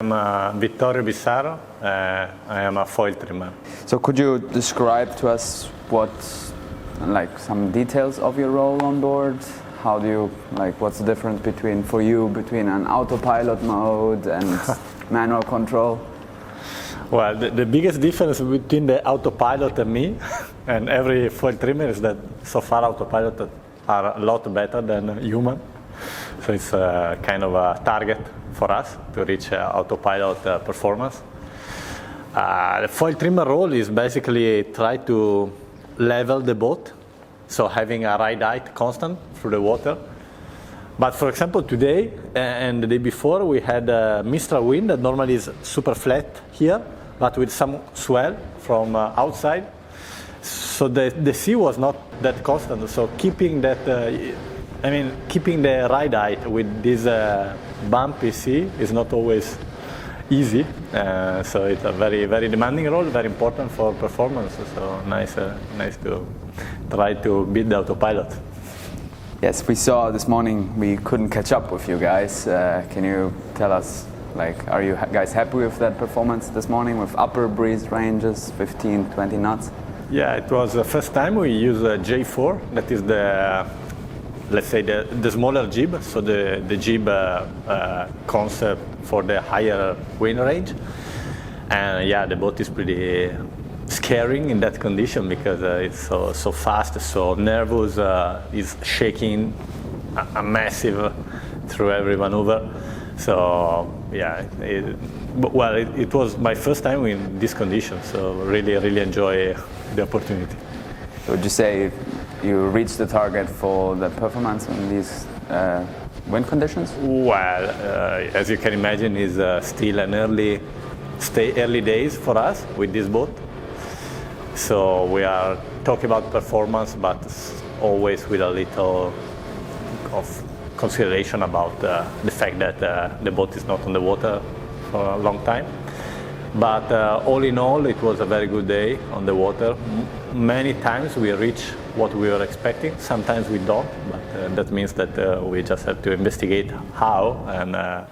I'm Vittorio Bissaro. I am a foil trimmer. So could you describe to us some details of your role on board? How do you, what's the difference between an autopilot mode and manual control? Well, the biggest difference between the autopilot and me and every foil trimmer is that so far autopilot are a lot better than human. So it's kind of a target for us to reach autopilot performance. The foil trimmer role is basically try to level the boat, so having a ride height constant through the water. But for example, today and the day before, we had a mistral wind that normally is super flat here, but with some swell from outside. So the sea was not that constant. So keeping that, keeping the ride height with this bumpy sea is not always easy. So it's a very, very demanding role, very important for performance. So nice to try to beat the autopilot. Yes, we saw this morning we couldn't catch up with you guys. Can you tell us, are you guys happy with that performance this morning with upper breeze ranges, 15, 20 knots? Yeah, it was the first time we used a J4. That is let's say the smaller jib, so the jib concept for the higher wind range. And yeah, the boat is pretty scaring in that condition because it's so fast, so nervous, it's shaking a massive through every maneuver. So yeah, it was my first time in this condition, so really enjoy the opportunity. So would you say you reached the target for the performance in these wind conditions? Well, as you can imagine, it's still an early days for us with this boat. So we are talking about performance, but always with a little of consideration about the fact that the boat is not on the water for a long time. But all in all, it was a very good day on the water. Many times we reach what we were expecting. Sometimes we don't, but that means that we just have to investigate how and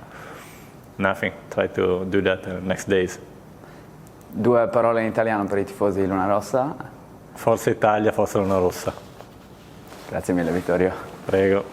nothing. Try to do that next days. Due parole in italiano per I tifosi di Luna Rossa. Forza Italia, Forza Luna Rossa. Grazie mille Vittorio. Prego.